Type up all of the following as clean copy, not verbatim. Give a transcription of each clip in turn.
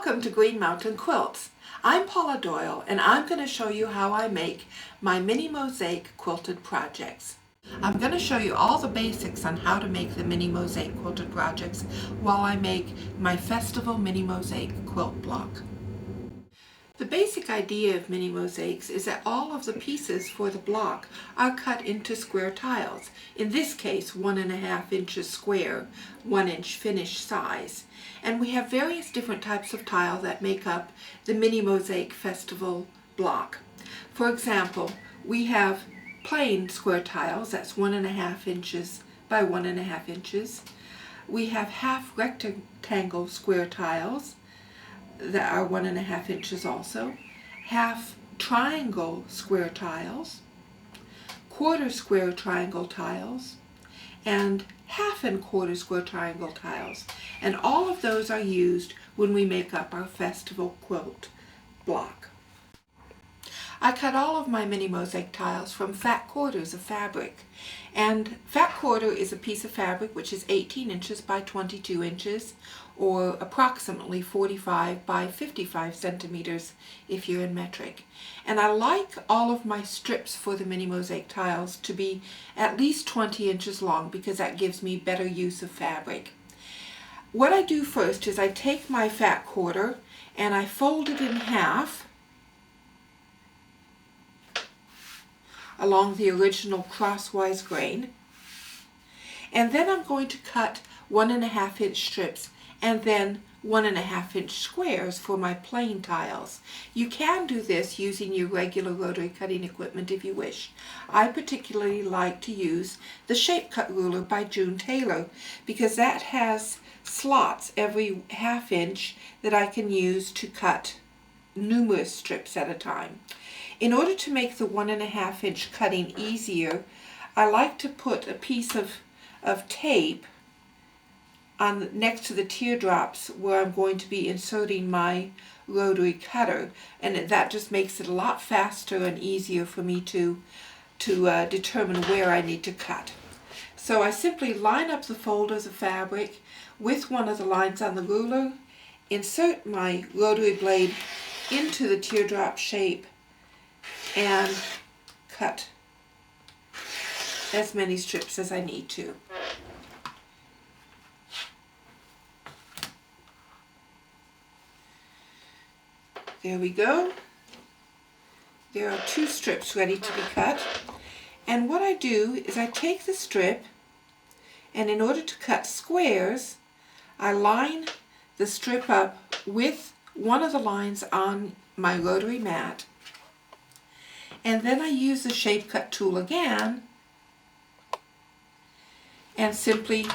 Welcome to Green Mountain Quilts. I'm Paula Doyle and I'm going to show you how I make my Mini Mosaic quilted projects. I'm going to show you all the basics on how to make the Mini Mosaic quilted projects while I make my Festival Mini Mosaic quilt block. The basic idea of mini mosaics is that all of the pieces for the block are cut into square tiles. In this case, 1.5 inches square, 1 inch finished size. And we have various different types of tile that make up the Mini Mosaic Festival block. For example, we have plain square tiles, that's 1.5 inches by 1.5 inches. We have half rectangle square tiles that are 1.5 inches also, half triangle square tiles, quarter square triangle tiles, and half and quarter square triangle tiles. And all of those are used when we make up our festival quilt block. I cut all of my mini mosaic tiles from fat quarters of fabric. And fat quarter is a piece of fabric which is 18 inches by 22 inches or approximately 45 by 55 centimeters if you're in metric. And I like all of my strips for the mini mosaic tiles to be at least 20 inches long because that gives me better use of fabric. What I do first is I take my fat quarter and I fold it in half along the original crosswise grain, and then I'm going to cut 1.5 inch strips and then 1.5 inch squares for my plain tiles. You can do this using your regular rotary cutting equipment if you wish. I particularly like to use the shape cut ruler by June Taylor because that has slots every 1/2 inch that I can use to cut numerous strips at a time. In order to make the 1.5 inch cutting easier, I like to put a piece of tape on next to the teardrops where I'm going to be inserting my rotary cutter, and that just makes it a lot faster and easier for me to determine where I need to cut. So I simply line up the folders of fabric with one of the lines on the ruler, insert my rotary blade into the teardrop shape, and cut as many strips as I need to. There we go. There are 2 strips ready to be cut. And what I do is I take the strip, and in order to cut squares, I line the strip up with one of the lines on my rotary mat. And then I use the shape cut tool again and simply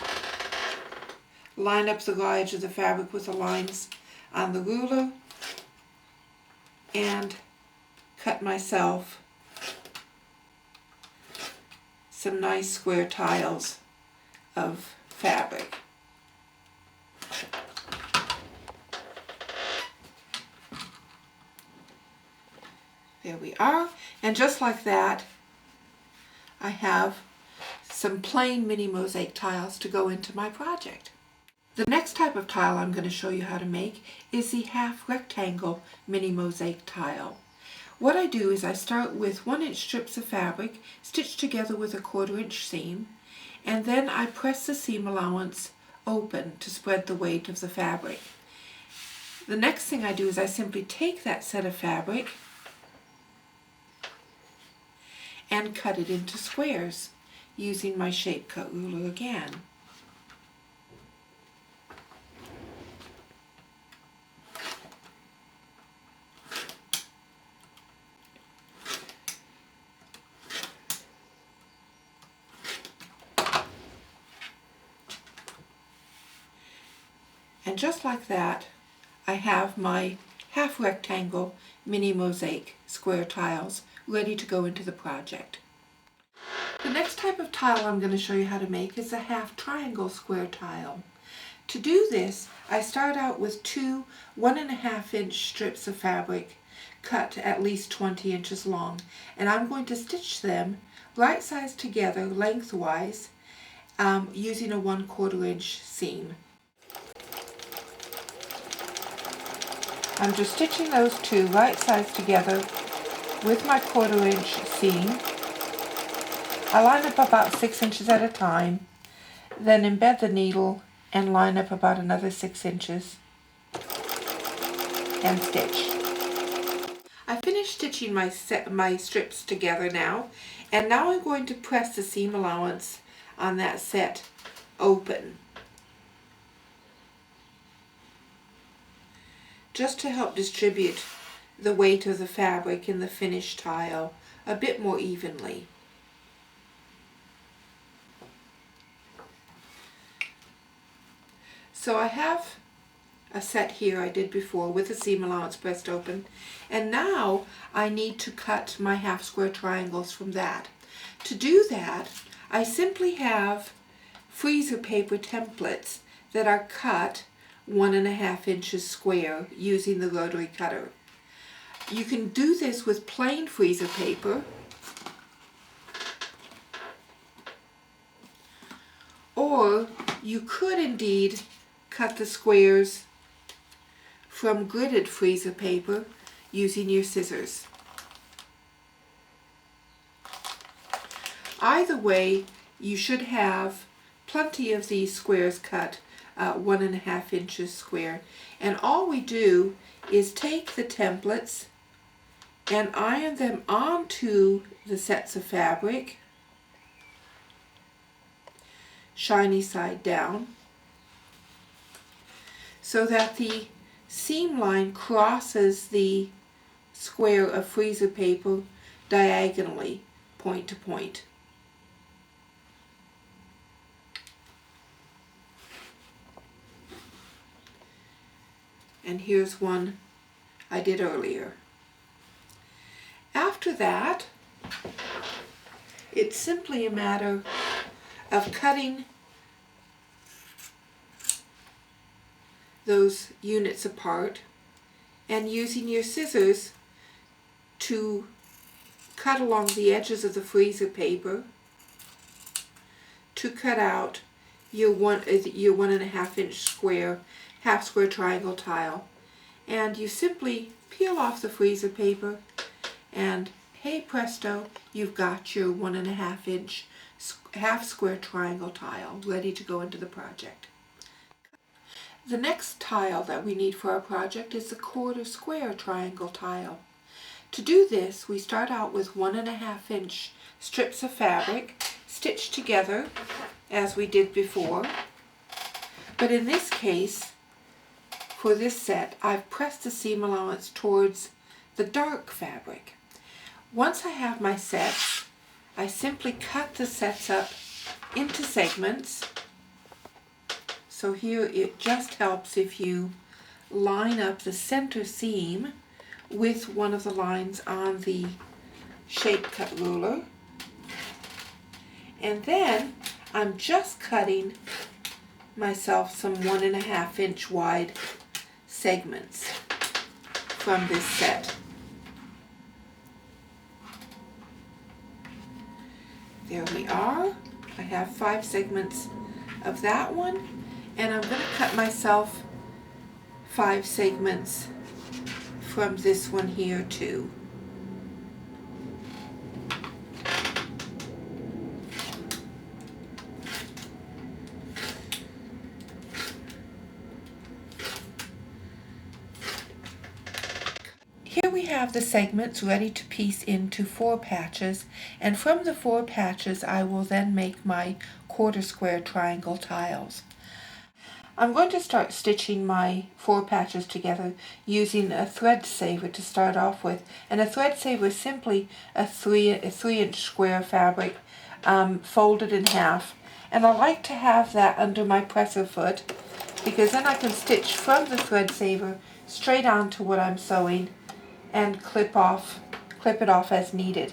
line up the raw edge of the fabric with the lines on the ruler and cut myself some nice square tiles of fabric. There we are, and just like that, I have some plain mini mosaic tiles to go into my project. The next type of tile I'm going to show you how to make is the half rectangle mini mosaic tile. What I do is I start with 1 inch strips of fabric stitched together with a 1/4 inch seam, and then I press the seam allowance open to spread the weight of the fabric. The next thing I do is I simply take that set of fabric and cut it into squares using my shape cut ruler again. And just like that, I have my half rectangle mini mosaic square tiles ready to go into the project. The next type of tile I'm going to show you how to make is a half triangle square tile. To do this, I start out with 2 1.5 inch strips of fabric cut at least 20 inches long, and I'm going to stitch them right sides together lengthwise using a 1/4 inch seam. I'm just stitching those two right sides together with my 1/4 inch seam. I line up about 6 inches at a time, then embed the needle and line up about another 6 inches and stitch. I finished stitching my strips together now, and now I'm going to press the seam allowance on that set open, just to help distribute the weight of the fabric in the finished tile a bit more evenly. So I have a set here I did before with the seam allowance pressed open, and now I need to cut my half square triangles from that. To do that, I simply have freezer paper templates that are cut 1.5 inches square using the rotary cutter. You can do this with plain freezer paper, or you could indeed cut the squares from gridded freezer paper using your scissors. Either way, you should have plenty of these squares cut 1.5 inches square. And all we do is take the templates and iron them onto the sets of fabric, shiny side down, so that the seam line crosses the square of freezer paper diagonally, point to point. And here's one I did earlier. After that, it's simply a matter of cutting those units apart and using your scissors to cut along the edges of the freezer paper to cut out your 1.5 inch square, half square triangle tile. And you simply peel off the freezer paper and hey presto, you've got your 1.5 inch half square triangle tile ready to go into the project. The next tile that we need for our project is the 1/4 square triangle tile. To do this, we start out with 1.5 inch strips of fabric stitched together as we did before. But in this case, for this set, I've pressed the seam allowance towards the dark fabric. Once I have my sets, I simply cut the sets up into segments. So here it just helps if you line up the center seam with one of the lines on the shape cut ruler. And then I'm just cutting myself some 1.5 inch wide segments from this set. There we are. I have 5 segments of that one, and I'm going to cut myself 5 segments from this one here too. Here we have the segments ready to piece into 4 patches, and from the 4 patches I will then make my 1/4 square triangle tiles. I'm going to start stitching my 4 patches together using a thread saver to start off with, and a thread saver is simply a 3 inch square fabric folded in half, and I like to have that under my presser foot because then I can stitch from the thread saver straight onto what I'm sewing and clip it off as needed.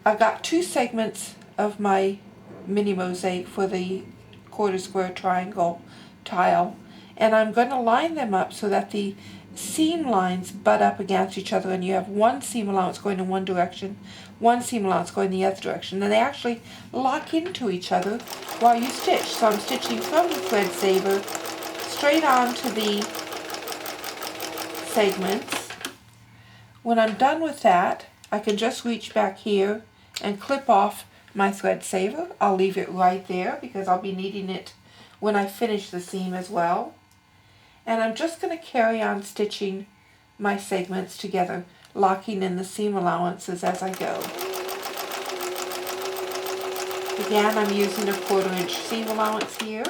I've got 2 segments of my mini mosaic for the 1/4 square triangle tile, and I'm going to line them up so that the seam lines butt up against each other, and you have one seam allowance going in one direction, one seam allowance going the other direction, and they actually lock into each other while you stitch. So I'm stitching from the thread saver straight on to the segments. When I'm done with that, I can just reach back here and clip off my thread saver. I'll leave it right there because I'll be needing it when I finish the seam as well. And I'm just going to carry on stitching my segments together, locking in the seam allowances as I go. Again, I'm using a 1/4 inch seam allowance here.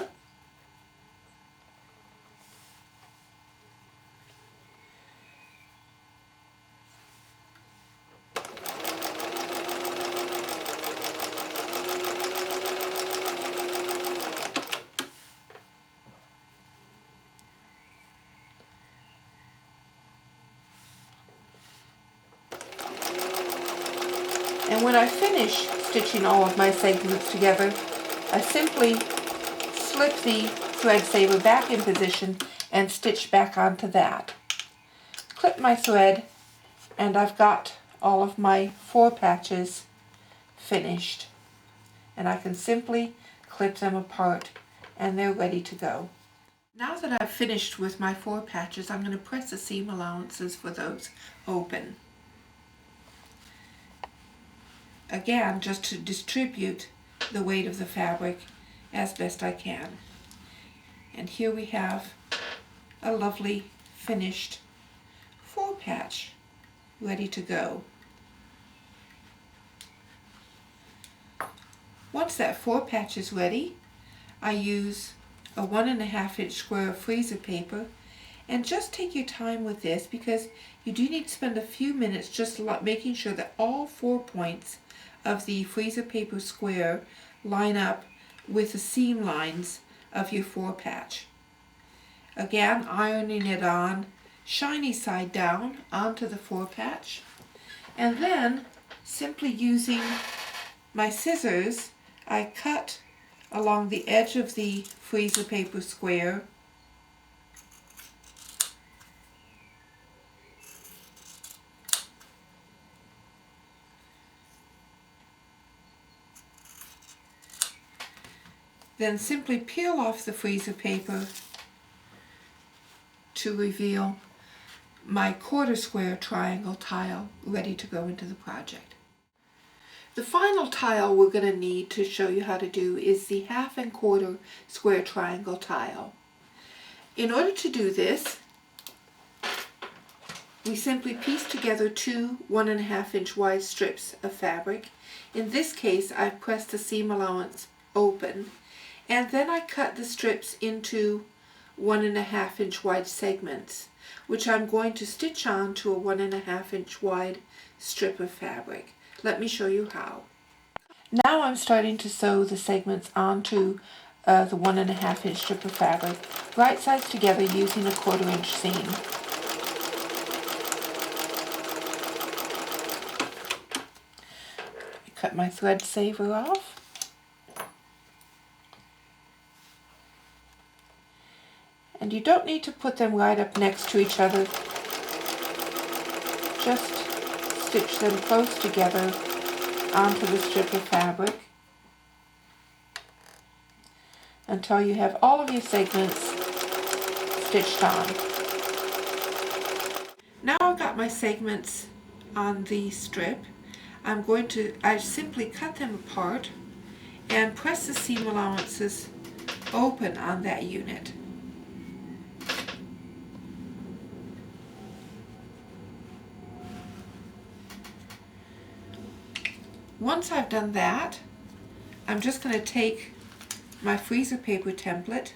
And when I finish stitching all of my segments together, I simply slip the thread saver back in position and stitch back onto that. Clip my thread, and I've got all of my 4 patches finished. And I can simply clip them apart and they're ready to go. Now that I've finished with my 4 patches, I'm going to press the seam allowances for those open. Again, just to distribute the weight of the fabric as best I can. And here we have a lovely finished 4 patch ready to go. Once that 4 patch is ready, I use a 1.5 inch square of freezer paper, and just take your time with this because you do need to spend a few minutes just making sure that all 4 points of the freezer paper square line up with the seam lines of your 4 patch. Again, ironing it on, shiny side down onto the 4 patch, and then simply using my scissors, I cut along the edge of the freezer paper square then simply peel off the freezer paper to reveal my 1/4 square triangle tile ready to go into the project. The final tile we're going to need to show you how to do is the 1/2 and 1/4 square triangle tile. In order to do this, we simply piece together 2 1.5 inch wide strips of fabric. In this case, I've pressed the seam allowance open, and then I cut the strips into 1.5 inch wide segments, which I'm going to stitch on to a 1.5 inch wide strip of fabric. Let me show you how. Now I'm starting to sew the segments onto the 1.5 inch strip of fabric, right sides together using a 1/4 inch seam. I cut my thread saver off. And you don't need to put them right up next to each other. Just stitch them close together onto the strip of fabric until you have all of your segments stitched on. Now I've got my segments on the strip. I simply cut them apart and press the seam allowances open on that unit. Once I've done that, I'm just going to take my freezer paper template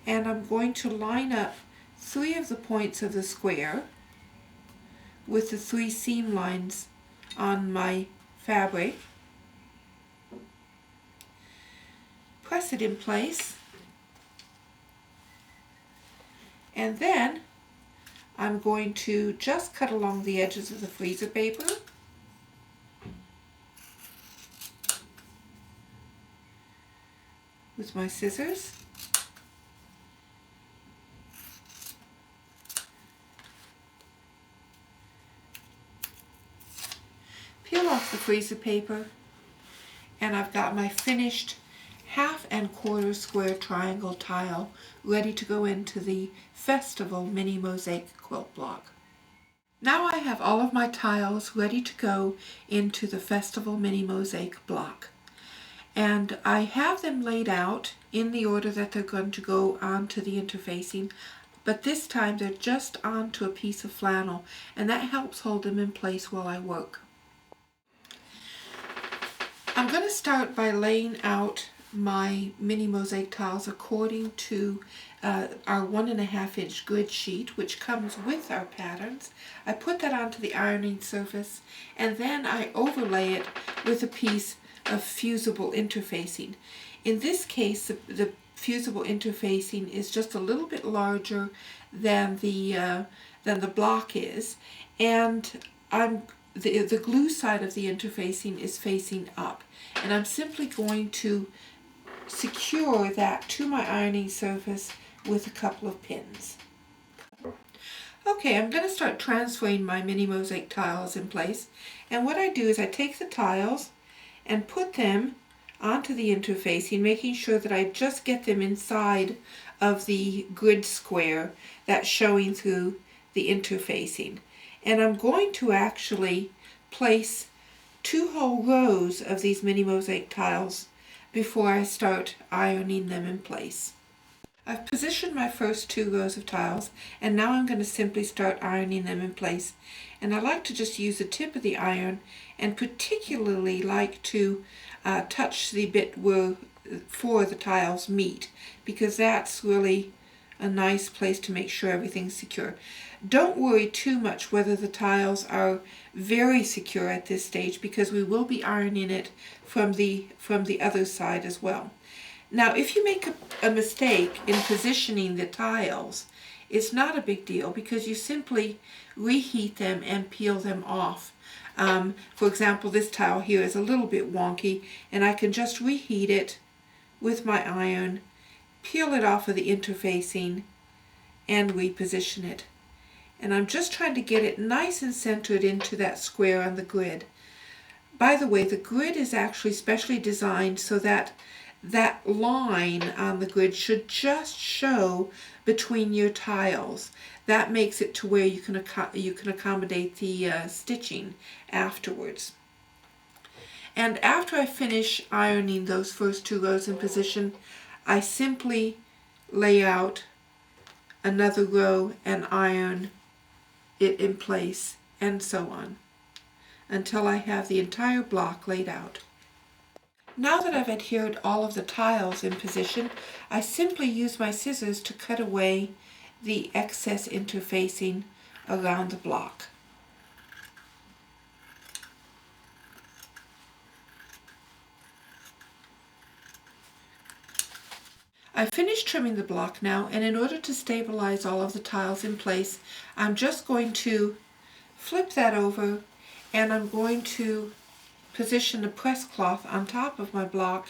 and I'm going to line up 3 of the points of the square with the 3 seam lines on my fabric. Press it in place, and then I'm going to just cut along the edges of the freezer paper. With my scissors. Peel off the freezer paper, and I've got my finished 1/2 and 1/4 square triangle tile ready to go into the Festival Mini Mosaic quilt block. Now I have all of my tiles ready to go into the Festival Mini Mosaic block. And I have them laid out in the order that they're going to go onto the interfacing, but this time they're just onto a piece of flannel, and that helps hold them in place while I work. I'm going to start by laying out my mini mosaic tiles according to our 1.5 inch grid sheet, which comes with our patterns. I put that onto the ironing surface, and then I overlay it with a piece of fusible interfacing. In this case, the fusible interfacing is just a little bit larger than the block is, and the glue side of the interfacing is facing up, and I'm simply going to secure that to my ironing surface with a couple of pins. Okay, I'm going to start transferring my mini mosaic tiles in place, and what I do is I take the tiles and put them onto the interfacing, making sure that I just get them inside of the grid square that's showing through the interfacing. And I'm going to actually place 2 whole rows of these mini mosaic tiles before I start ironing them in place. I've positioned my first 2 rows of tiles, and now I'm going to simply start ironing them in place. And I like to just use the tip of the iron, and particularly like to touch the bit where 4 of the tiles meet, because that's really a nice place to make sure everything's secure. Don't worry too much whether the tiles are very secure at this stage, because we will be ironing it from the other side as well. Now, if you make a mistake in positioning the tiles, it's not a big deal, because you simply reheat them and peel them off. For example, this tile here is a little bit wonky, and I can just reheat it with my iron, peel it off of the interfacing, and reposition it. And I'm just trying to get it nice and centered into that square on the grid. By the way, the grid is actually specially designed so that that line on the grid should just show between your tiles. That makes it to where you can accommodate the stitching afterwards. And after I finish ironing those first 2 rows in position, I simply lay out another row and iron it in place, and so on, until I have the entire block laid out. Now that I've adhered all of the tiles in position, I simply use my scissors to cut away the excess interfacing around the block. I've finished trimming the block now, and in order to stabilize all of the tiles in place, I'm just going to flip that over, and I'm going to position the press cloth on top of my block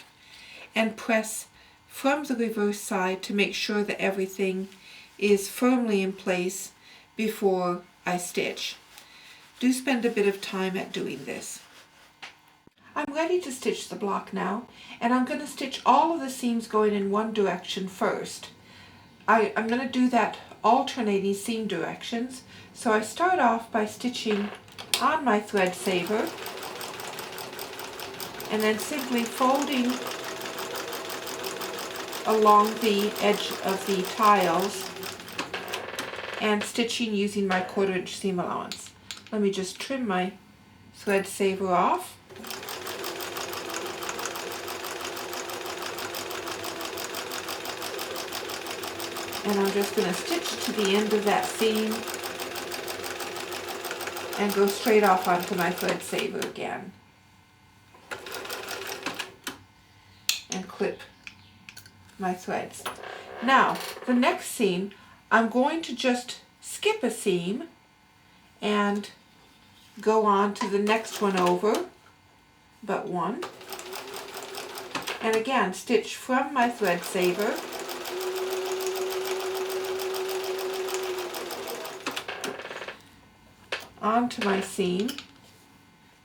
and press from the reverse side to make sure that everything is firmly in place before I stitch. Do spend a bit of time at doing this. I'm ready to stitch the block now, and I'm going to stitch all of the seams going in one direction first. I'm going to do that alternating seam directions, so I start off by stitching on my thread saver and then simply folding along the edge of the tiles and stitching using my 1/4 inch seam allowance. Let me just trim my thread saver off. And I'm just going to stitch to the end of that seam and go straight off onto my thread saver again. And clip my threads. Now, the next seam, I'm going to just skip a seam and go on to the next one over, but one. And again, stitch from my thread saver onto my seam,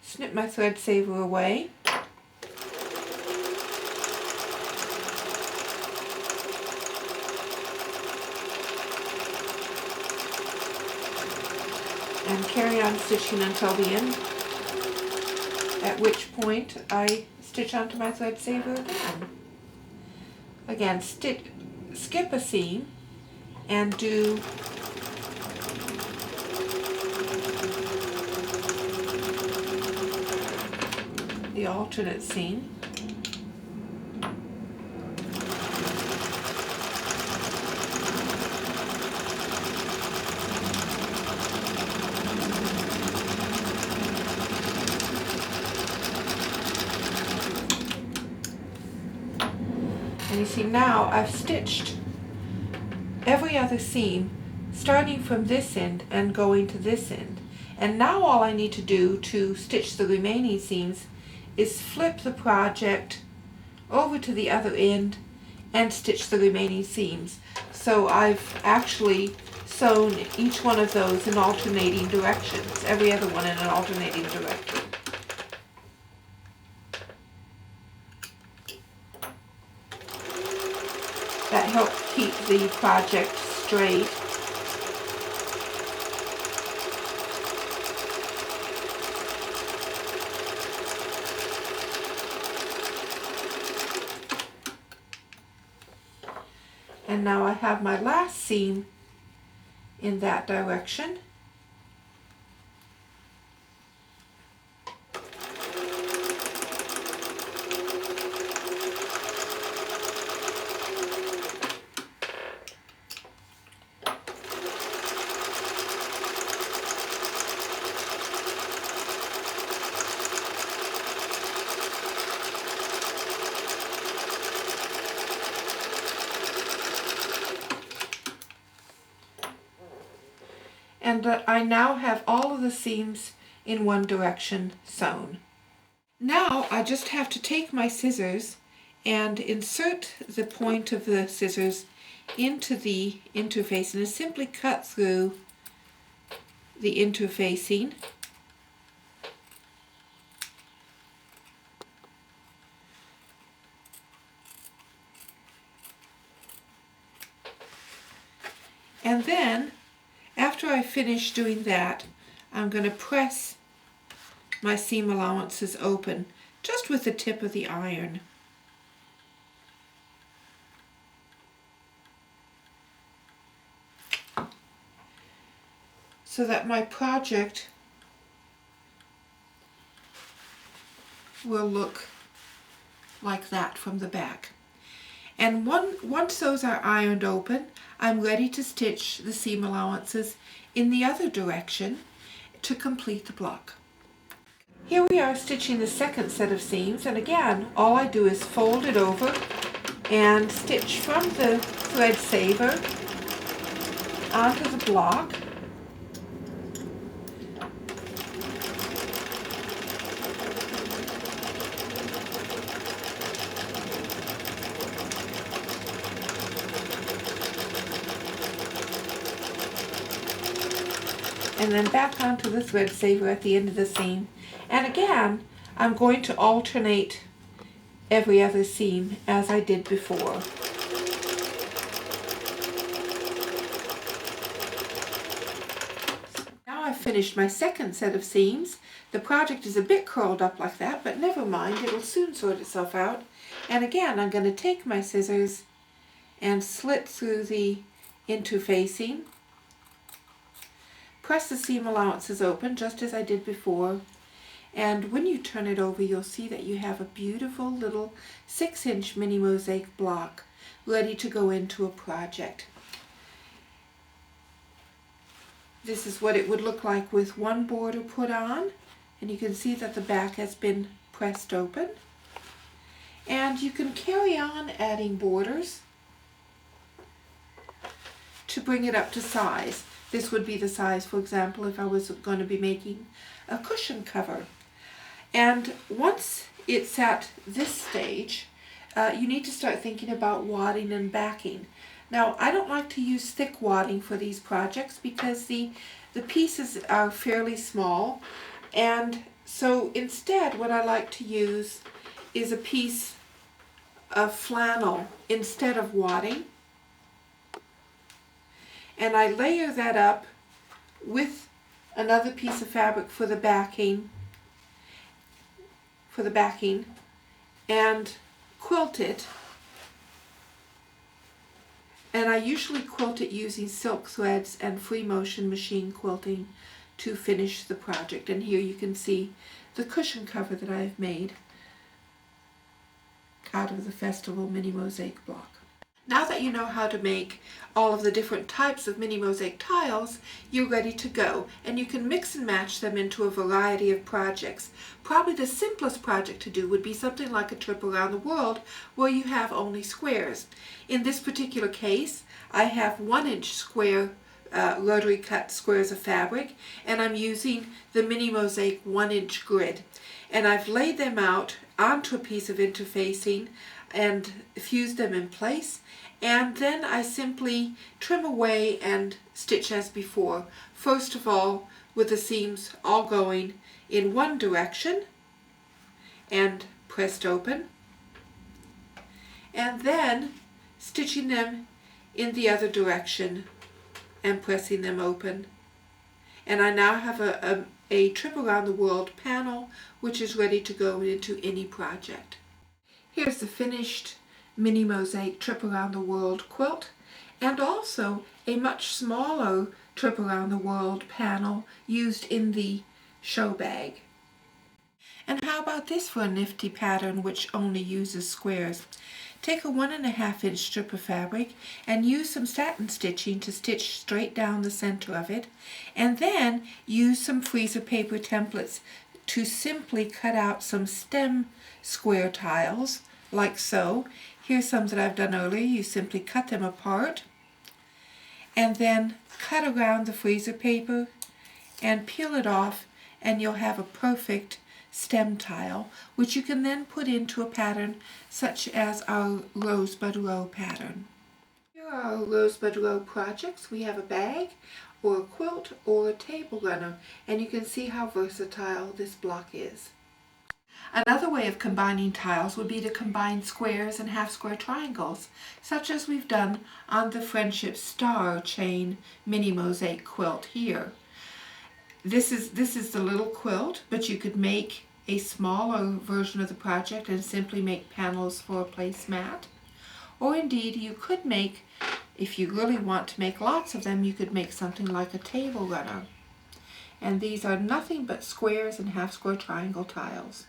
snip my thread saver away, and carry on stitching until the end, at which point I stitch onto my thread saver again. Again, skip a seam and do the alternate seam. And you see now I've stitched every other seam starting from this end and going to this end. And now all I need to do to stitch the remaining seams is flip the project over to the other end and stitch the remaining seams. So I've actually sewn each one of those in alternating directions, every other one in an alternating direction. That helps keep the project straight. And now I have my last seam in that direction. And I now have all of the seams in one direction sewn. Now I just have to take my scissors and insert the point of the scissors into the interfacing and simply cut through the interfacing. And then after I finish doing that, I'm going to press my seam allowances open just with the tip of the iron. So that my project will look like that from the back. And once those are ironed open, I'm ready to stitch the seam allowances in the other direction to complete the block. Here we are stitching the second set of seams, and again all I do is fold it over and stitch from the thread saver onto the block. And then back onto the thread saver at the end of the seam. And again, I'm going to alternate every other seam as I did before. Now I've finished my second set of seams. The project is a bit curled up like that, but never mind, it'll soon sort itself out. And again, I'm going to take my scissors and slit through the interfacing. Press the seam allowances open just as I did before, and when you turn it over you'll see that you have a beautiful little 6-inch mini mosaic block ready to go into a project. This is what it would look like with one border put on, and you can see that the back has been pressed open. And you can carry on adding borders to bring it up to size. This would be the size, for example, if I was going to be making a cushion cover. And once it's at this stage, you need to start thinking about wadding and backing. Now, I don't like to use thick wadding for these projects because the pieces are fairly small. And so instead, what I like to use is a piece of flannel instead of wadding. And I layer that up with another piece of fabric for the backing, and quilt it. And I usually quilt it using silk threads and free motion machine quilting to finish the project. And here you can see the cushion cover that I've made out of the Festival Mini Mosaic block. Now that you know how to make all of the different types of mini mosaic tiles, you're ready to go, and you can mix and match them into a variety of projects. Probably the simplest project to do would be something like a trip around the world where you have only squares. In this particular case, I have 1-inch square rotary cut squares of fabric, and I'm using the Mini Mosaic 1-inch grid. And I've laid them out onto a piece of interfacing and fused them in place, and then I simply trim away and stitch as before. First of all, with the seams all going in one direction and pressed open, and then stitching them in the other direction and pressing them open. And I now have a trip around the world panel which is ready to go into any project. Here's the finished Mini Mosaic Trip Around the World quilt, and also a much smaller Trip Around the World panel used in the show bag. And how about this for a nifty pattern which only uses squares? Take a 1.5-inch strip of fabric and use some satin stitching to stitch straight down the center of it, and then use some freezer paper templates to simply cut out some stem square tiles, like so. Here's some that I've done earlier. You simply cut them apart and then cut around the freezer paper and peel it off, and you'll have a perfect stem tile, which you can then put into a pattern such as our rosebud row pattern. Here are our rosebud row projects. We have a bag, or a quilt, or a table runner, and you can see how versatile this block is. Another way of combining tiles would be to combine squares and half-square triangles, such as we've done on the Friendship Star Chain Mini Mosaic quilt here. This is the little quilt, but you could make a smaller version of the project and simply make panels for a placemat. Or indeed, you could make, if you really want to make lots of them, you could make something like a table runner. And these are nothing but squares and half-square triangle tiles.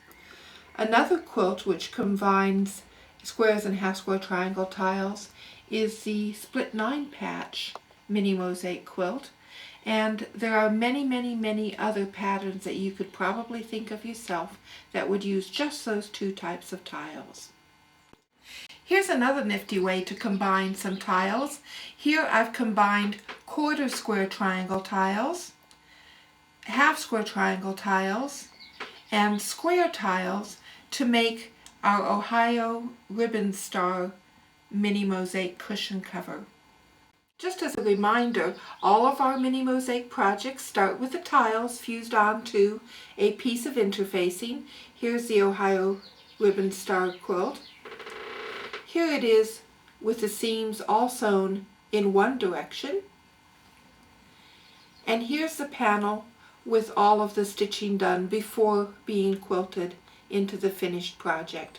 Another quilt which combines squares and half-square triangle tiles is the Split 9 Patch Mini Mosaic quilt. And there are many, many, many other patterns that you could probably think of yourself that would use just those two types of tiles. Here's another nifty way to combine some tiles. Here I've combined quarter square triangle tiles, half square triangle tiles, and square tiles to make our Ohio Ribbon Star Mini Mosaic cushion cover. Just as a reminder, all of our Mini Mosaic projects start with the tiles fused onto a piece of interfacing. Here's the Ohio Ribbon Star quilt. Here it is with the seams all sewn in one direction. And here's the panel with all of the stitching done before being quilted into the finished project.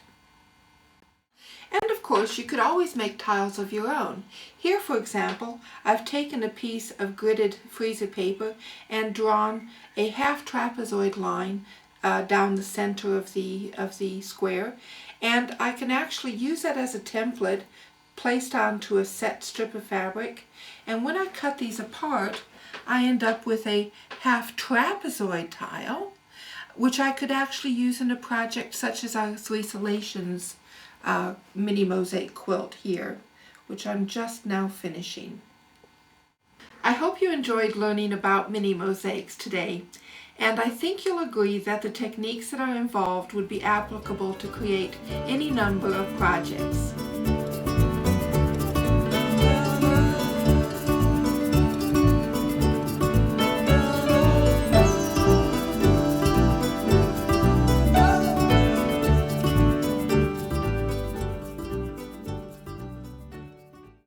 And of course, you could always make tiles of your own. Here, for example, I've taken a piece of gridded freezer paper and drawn a half trapezoid line down the center of the square, and I can actually use that as a template placed onto a set strip of fabric. And when I cut these apart, I end up with a half trapezoid tile, which I could actually use in a project such as our Three Salations Mini Mosaic quilt here, which I'm just now finishing. I hope you enjoyed learning about mini mosaics today, and I think you'll agree that the techniques that are involved would be applicable to create any number of projects.